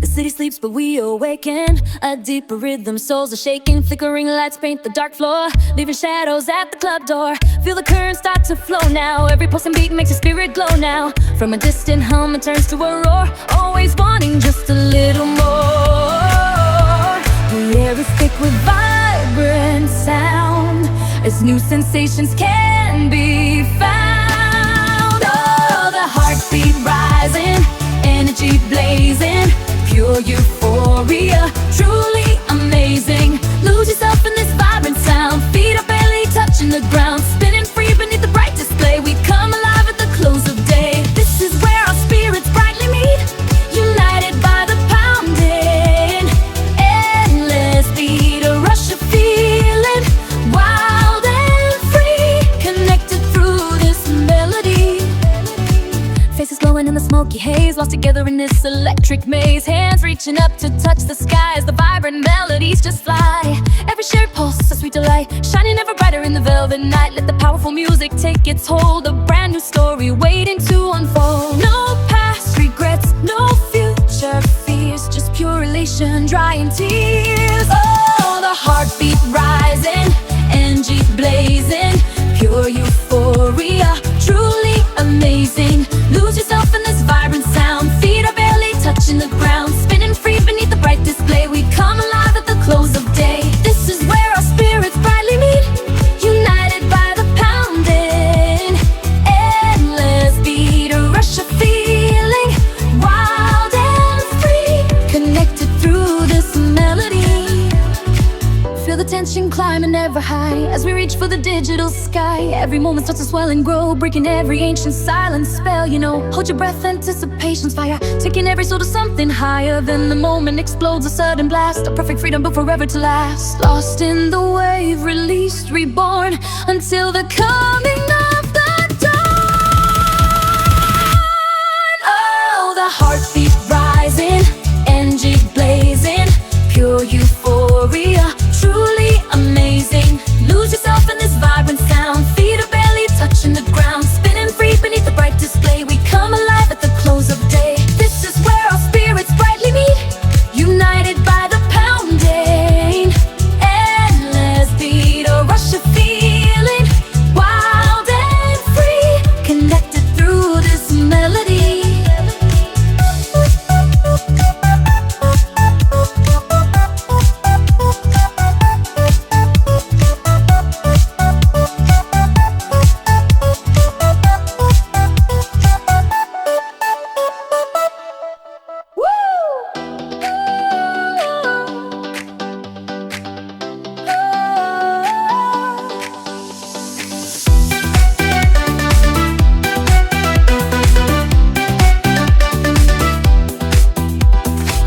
The city sleeps but we awaken. A deeper rhythm, souls are shaking. Flickering lights paint the dark floor, leaving shadows at the club door. Feel the current start to flow now. Every pulsing beat makes your spirit glow now. From a distant hum it turns to a roar, always wanting just a little more. The air is thick with vibrant sound, as new sensations can be found. Oh, the heartbeat rising, energy blazing, pure euphoria, truly amazing. Lose yourself in this vibrant sound, feet are barely touching the ground, spinning free beneath the bright display. We come alive at the close of day. This is where our spirits brightly meet, united by the pounding, endless beat, a rush of feeling, wild and free, connected through this melody. Faces glowing in the smoky haze, lost together in this electric maze. Hands reaching up to touch the sky as the vibrant melodies just fly. Every shared pulse, a sweet delight, shining ever brighter in the velvet night. Let the powerful music take its hold, a brand new story waiting to unfold. No past regrets, no future fears, just pure elation, drying tears. Oh, the heartbeat rising, energy blazing, pure euphoria, truly amazing. Lose yourself in this vibrant sound, feet are barely touching the ground, spinning free beneath the bright display. We come alive at the close of day. This is where our spirits brightly meet, united by the pounding, endless beat, a rush of feeling, wild and free, connected through this melody. Feel the tension climbing ever high as we reach for the digital sky. Every moment starts to swell and grow, breaking every ancient silent spell. You know, hold your breath, anticipation's fire, taking every soul to something higher. Then the moment explodes, a sudden blast, a perfect freedom built forever to last. Lost in the wave, released, reborn, until the coming of the dawn. Oh, the heartbeat rising, energy blazing, pure euphoria, truly amazing. Lose yourself in this vibrant sound, feet are barely touching the ground, spinning free beneath the bright display. We come alive at the close of day. This is where our spirits brightly meet, united by the pounding, endless beat, a rush of feeling, wild and free, connected through this melody.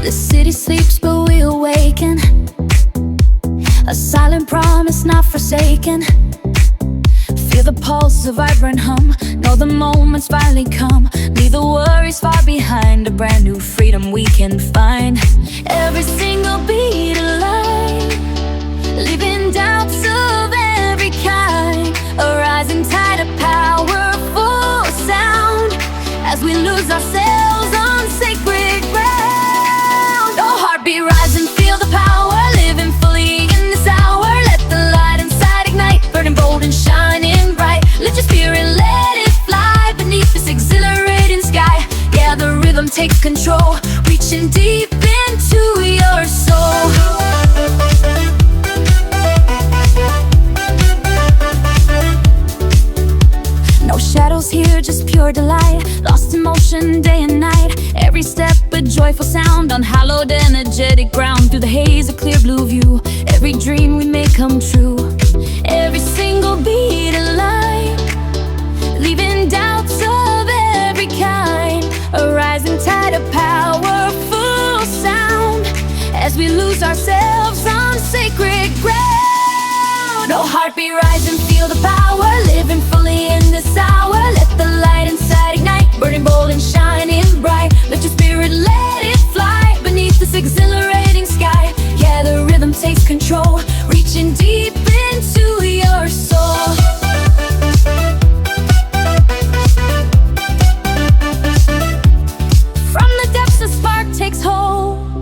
The city sleeps but we awaken, a silent promise not forsaken. Feel the pulse, a vibrant hum, know the moment's finally come. Leave the worries far behind, a brand new freedom we can find. Every single beat alive, leaving doubts of every kind. A rising tide of powerful sound, as we lose ourselves on sacred ground. Oh, heartbeat rise and feel the power, living fully in this hour. Let the light inside ignite, burning bold and shining bright. Let your spirit, let it fly beneath this exhilarating sky. Yeah, the rhythm takes control, reaching deep into your soul. No shadows here, just pure delight, lost in motion day and night. Every step a joyful sound, unhallowed energetic ground. Through the haze a clear blue view, every dream we make come true. Every single beat alive, leaving doubts of every kind. A rising tide of powerful sound, as we lose ourselves on sacred ground. No, heartbeat rise and feel the power, living fully in this hour. Let the light inside ignite, burning bold and shining bright. Let your spirit, let it fly beneath this exhilarating sky. Yeah, the rhythm takes control, reaching deep into your soul. From the depths a spark takes hold,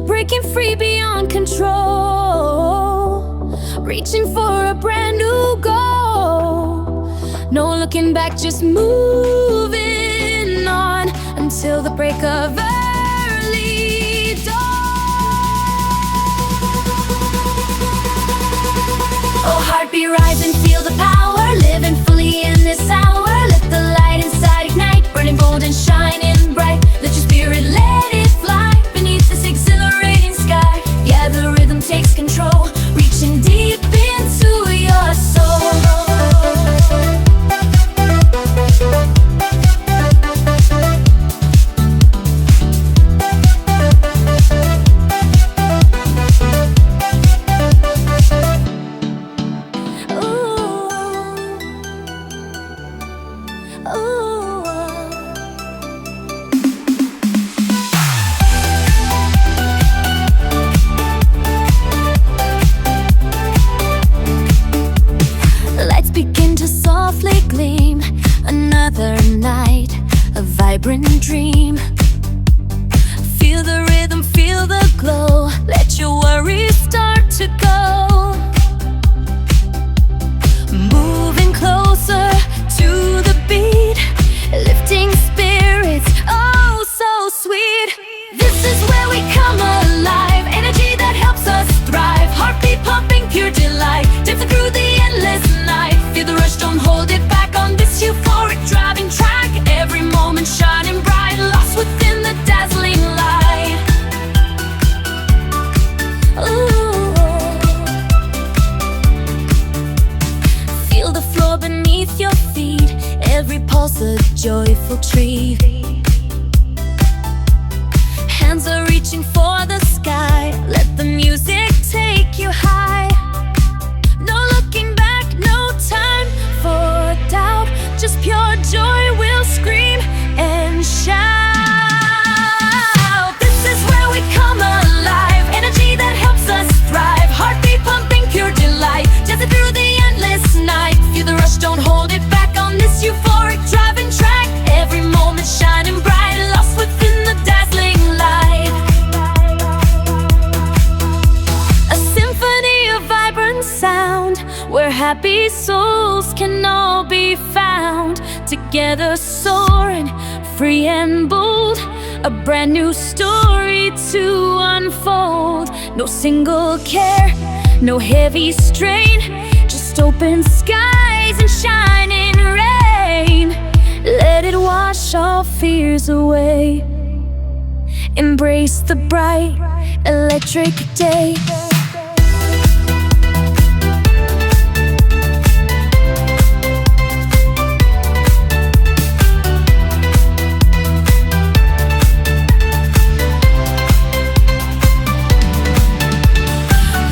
breaking free beyond control, reaching for a brand new goal. No looking back, just moving on until the break of early dawn. Oh, heartbeat, rise and feel the power, living fully in this hour. Let the light inside ignite, burning bold and shining bright. Let your spirit let it fly beneath this exhilarating sky. Yeah, the rhythm takes control, reaching deep into your soul. Night, a vibrant dream. Feel the rhythm, feel the glow. Let your worries start to go. Moving closer to the beat, lifting spirits, oh so sweet. This is where we come alive, energy that helps us thrive. Heartbeat pumping, pure delight, dancing through the endless night. Feel the rush, don't hold it back on this euphoric driving track. Every moment shining bright, lost within the dazzling light. Ooh. Feel the floor beneath your feet, every pulse a joyful treat. Hands are reaching for the sky, let the music take you high. No looking back, no time for doubt, just pure joy will scream and shout. This is where we come alive, energy that helps us thrive. Heartbeat pumping, pure delight, dancing through the endless night. Feel the rush, don't hold it back on this euphoric driving track. Every moment shining bright, lost within the dazzling light. A symphony of vibrant sound, where happy souls can all be found. Together soaring, free and bold, a brand new story to unfold. No single care, no heavy strain, just open skies and shining rain. Let it wash all fears away. Embrace the bright, electric day.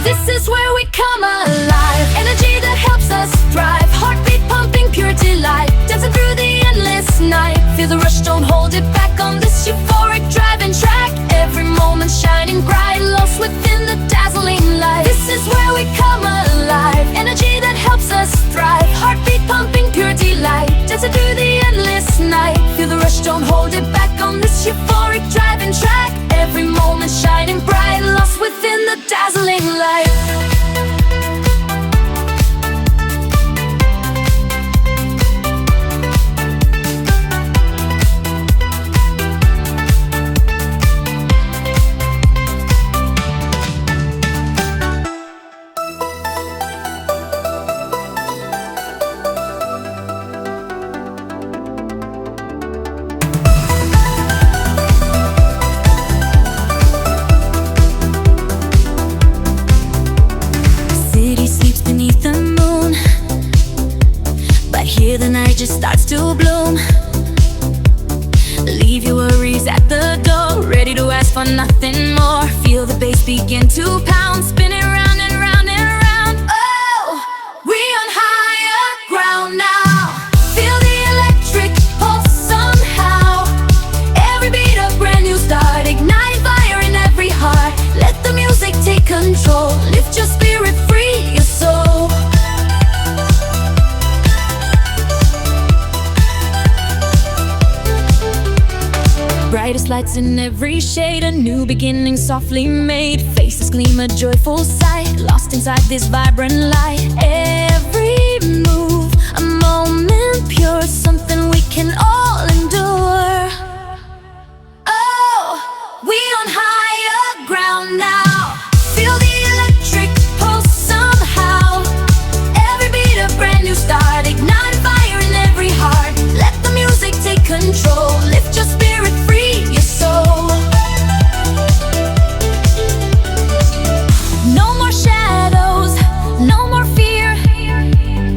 This is where we come alive, energy that helps us thrive. Heartbeat pumping, pure delight, dancing through the endless night. Feel the rush, don't hold it back on this euphoric driving track. Every moment shining bright, lost within the dazzling light. This is where we come alive, energy that helps us thrive. Heartbeat pumping, pure delight, dancing through the endless night. Feel the rush, don't hold it back on this euphoric driving track. Every moment shining bright, lost within the dazzling light. Here the night just starts to bloom. Leave your worries at the door, ready to ask for nothing more. Feel the bass begin to pound, spinning round and round and round. Oh, we on higher ground now. Feel the electric pulse somehow. Every beat a brand new start, ignite fire in every heart. Let the music take control, lift your spirit, free your soul. brightest lights in every shade, a new beginning softly made. Faces gleam, a joyful sight, lost inside this vibrant light. Every move, a moment pure, something we can all endure. Oh, we on higher ground now. Feel the electric pulse somehow. Every beat a brand new start, ignite a fire in every heart. Let the music take control, lift your spirit, free your soul. No more shadows, no more fear,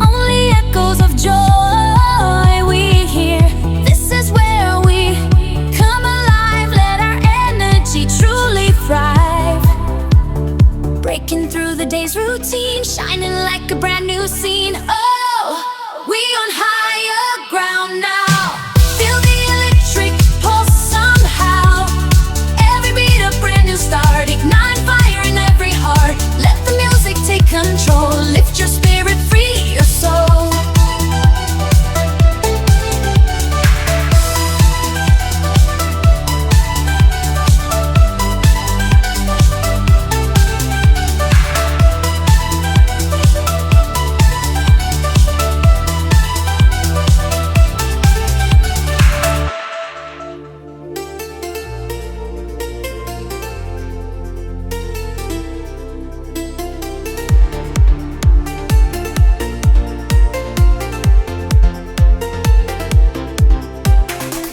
only echoes of joy we hear. This is where we come alive, let our energy truly thrive. Breaking through the day's routine, shining like a brand new scene. Oh, we on higher ground now. Feel the electric pulse somehow. Every beat a brand new start, ignite fire in every heart. Let the music take control, lift your spirit, free your soul.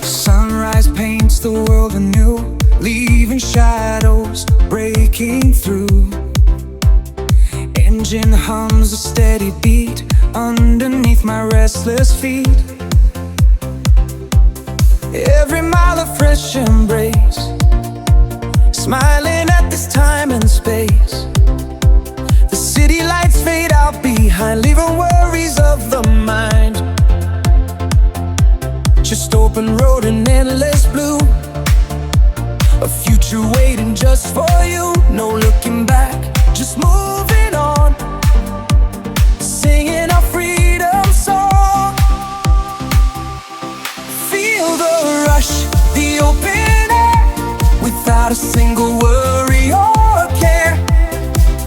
Sunrise paints the world anew, leaving shadows, breaking through. Engine hums a steady beat underneath my restless feet. Every mile a fresh embrace, smiling at this time and space. The city lights fade out behind, leaving worries of the mind. Just open road and endless blue, a future waiting just for you. No looking back, just moving on, singing our freedom song. Feel the rush, the open air, without a single worry or care.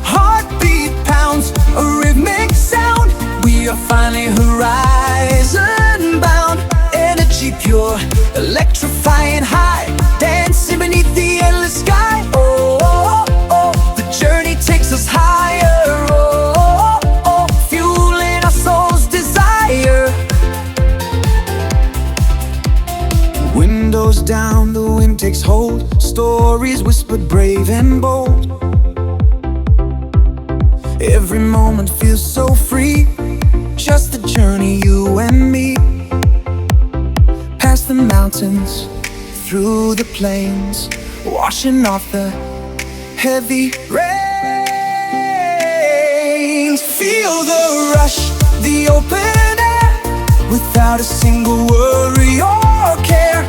Heartbeat pounds, a rhythmic sound. We are finally horizon bound. Energy pure, electrifying high, dancing beneath the endless sky. Oh, oh, oh, the journey takes us higher. Oh, oh, oh, fueling our soul's desire. Windows down, the wind takes hold, stories whispered brave and bold. Every moment feels so free, just the journey, you and me. Past the mountains, through the plains, washing off the heavy rains. Feel the rush, the open air, without a single worry or care.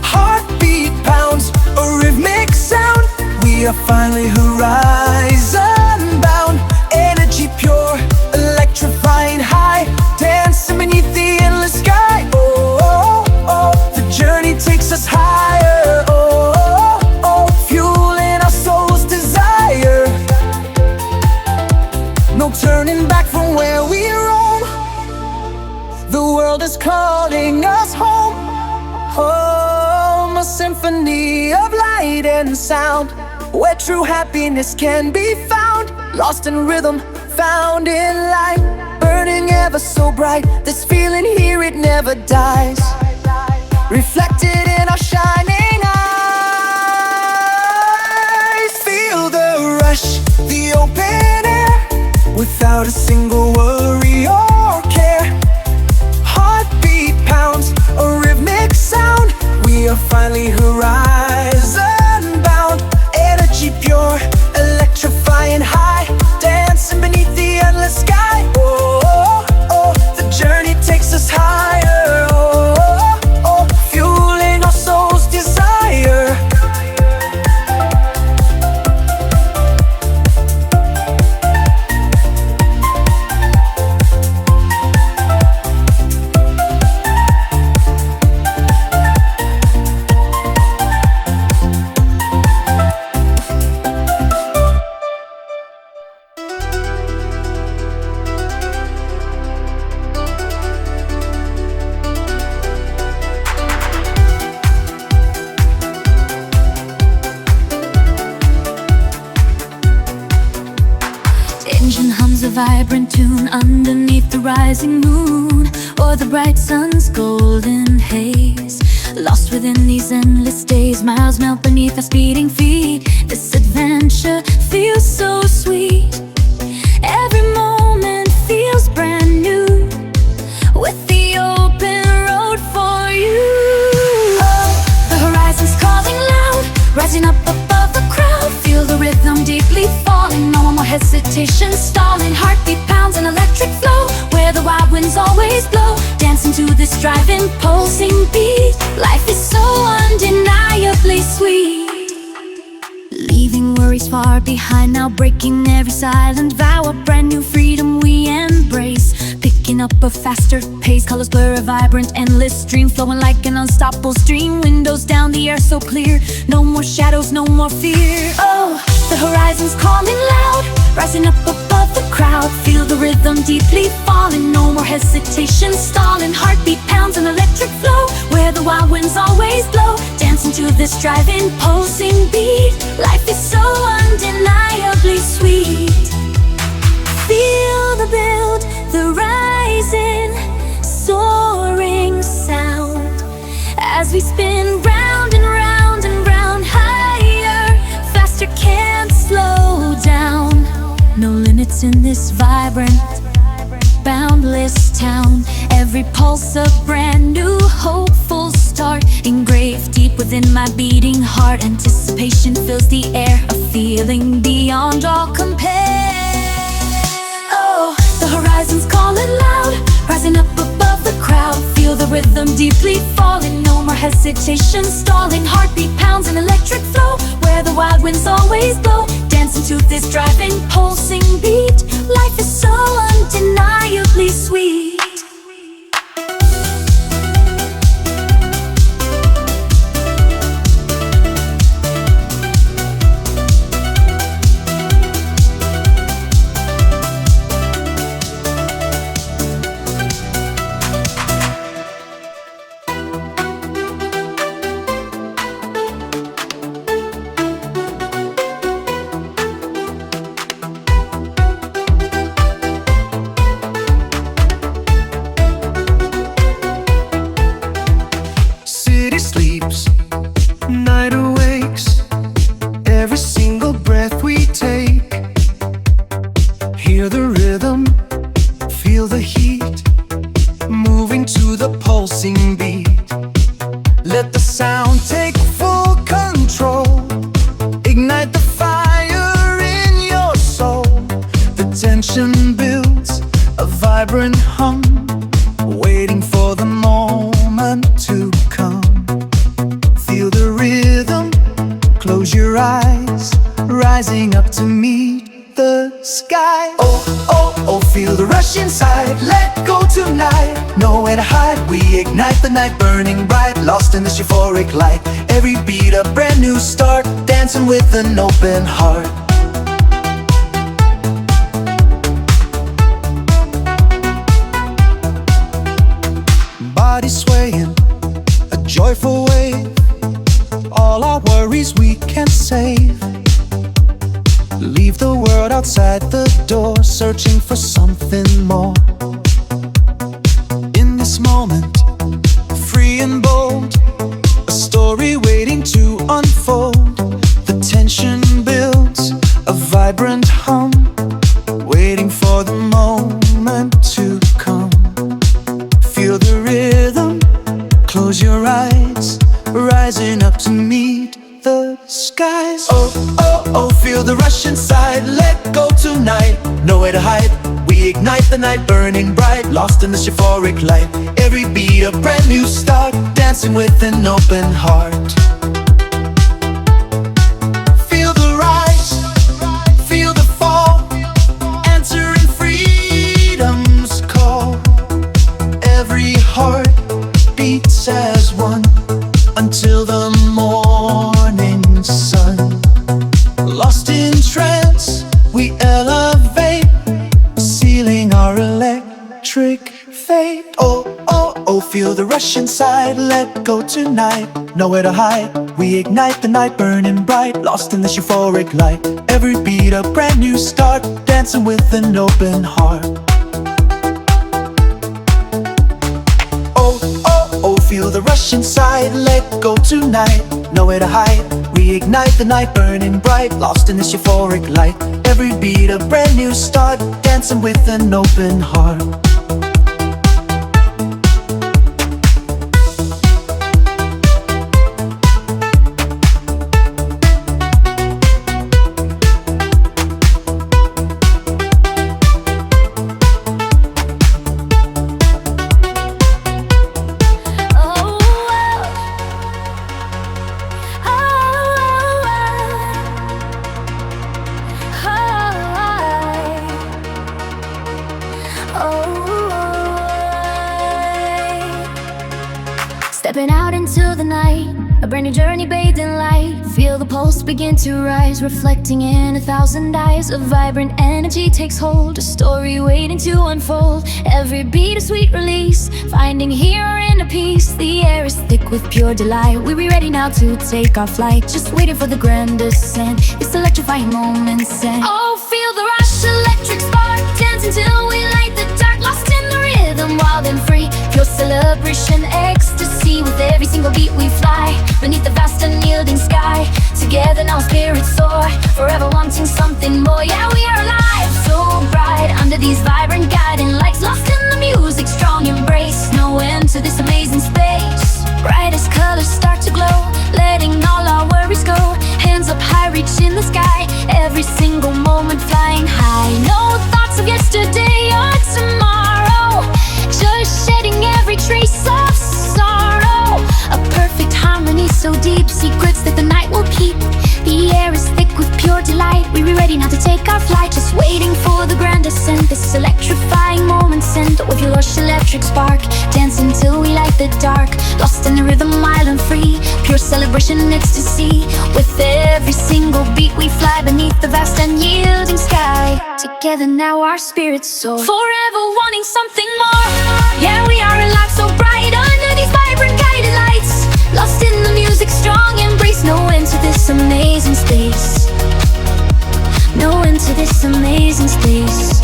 Heartbeat pounds, a rhythmic sound. We are finally horizon bound. Energy pure, electrifying high, dancing beneath the endless sky. Oh, oh, oh, the journey takes us higher. Oh, oh, oh, fueling our soul's desire. No turning back from where we roam. The world is calling us home. Home, a symphony of light and sound, where true happiness can be found. Lost in rhythm, found in light, burning ever so bright. This feeling here, it never dies, reflected in our shining eyes. Feel the rush, the open air, without a single worry or care. Heartbeat pounds, a rhythmic sound. We are finally horizon bound. Energy pure, electrifying high, dancing beneath the endless sky. Oh, oh, oh, the journey takes us higher. Oh, oh, oh, fueling our soul's desire. vibrant tune underneath the rising moon, or the bright sun's golden haze. Lost within these endless days, miles melt beneath our speeding feet. This adventure feels so sweet. Every moment feels brand new, with the open road for you. Oh, the horizon's calling loud, rising up above the crowd. Feel the rhythm deeply falling, no more hesitation, stalling. Heartbeat pounds an electric flow, where the wild winds always blow. Dancing to this driving, pulsing beat. Life is so undeniably sweet. Leaving worries far behind now, breaking every silent vow. A brand new freedom we embrace, picking up a faster pace. Colors blur, a vibrant, endless stream, flowing like an unstoppable stream. Windows down, the air so clear, no more shadows, no more fear. Oh, the horizon's calling loud, rising up above the crowd. Feel the rhythm deeply falling, no more hesitation, stalling. Heartbeat pounds an electric flow, where the wild winds always blow. Dancing to this driving, pulsing beat. Life is so undeniably sweet. Feel the build, the rising, soaring sound, as we spin round and round and round. Higher, faster, can't slow down. No limits in this vibrant, boundless town. Every pulse a brand new hopeful start, engraved deep within my beating heart. Anticipation fills the air, a feeling beyond all compare. Oh, the horizon's calling loud, rising up above the crowd. Feel the rhythm deeply falling, no more hesitation, stalling. Heartbeat pounds an electric flow, where the wild winds always blow. Dancing to this driving, pulsing beat. Life is so undeniably sweet. Light. Every beat a brand new start, dancing with an open heart. Body swaying, a joyful wave. All our worries we can save. Leave the world outside the door, searching for something more. In this moment, free and bold, story waiting to unfold. The tension builds, a vibrant hum, waiting for the moment to come. Feel the rhythm, close your eyes, rising up to meet the skies. Oh, oh, oh, feel the rush inside, let go tonight. Nowhere to hide, we ignite the night, burning bright, lost in this euphoric light. Every beat a brand new start, dancing with an open heart. Feel the rise, feel the fall, answering freedom's call. Every heart beats as one, until the morning sun. Lost in trance, we elevate, sealing our electric fate. Oh, oh, oh, feel the rush inside, let go tonight. Nowhere to hide, we ignite the night, burning bright, lost in this euphoric light. Every beat a brand new start, dancing dancing with an open heart. Oh, oh, oh, feel the rush inside, let go tonight, nowhere to hide. Reignite the night, burning bright, lost in this euphoric light. Every beat a brand new start, dancing with an open heart. Stepping out into the night, a brand new journey bathed in light. Feel the pulse begin to rise, reflecting in 1,000 eyes. A vibrant energy takes hold, a story waiting to unfold. Every beat a sweet release, finding here inner peace. The air is thick with pure delight. We be ready now to take our flight, just waiting for the grand descent. This electrifying moment sent. Oh, feel the rush, electric spark, dance until we light the dark. Lost in the rhythm, wild and free, pure celebration, ecstasy. With every single beat we fly, beneath the vast unyielding sky. Together now spirits soar, forever wanting something more. Yeah, we are alive, so bright, under these vibrant guiding lights. Lost in the music, strong embrace, no end to this amazing space. Brightest colors start to glow, letting all our worries go. Hands up high, reach in the sky, every single moment flying high. No thoughts of yesterday or tomorrow, just shedding every trace of sorrow. A perfect harmony so deep, secrets that the night will keep. The air is thick with pure delight. We be ready now to take our flight, just waiting for the grand descent. This electrifying moment sent with your lush electric spark, dance until we light the dark. Lost in the rhythm, wild and free, pure celebration, ecstasy. With every single beat we fly, beneath the vast unyielding sky. Together now our spirits soar, forever wanting something more. Yeah, we are alive, so bright, under these vibrant guided lights. Lost in the music, strong embrace, no end to this amazing space. No end to this amazing space.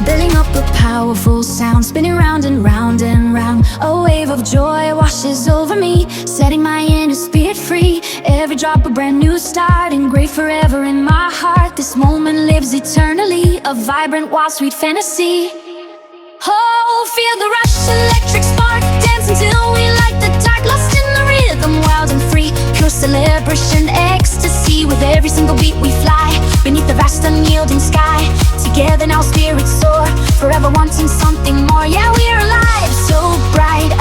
Building up a powerful sound, spinning round and round and round. A wave of joy washes over me, setting my inner spirit free. Every drop a brand new start, engraved forever in my heart. This moment lives eternally, a vibrant, wild, sweet fantasy. Oh, feel the rush, electric spark, dance until we light the dark. Lost in the rhythm, wild and free, pure celebration, ecstasy. With every single beat we fly, beneath the vast unyielding sky. Together now spirits soar, forever wanting something more. Yeah, we're alive, so bright,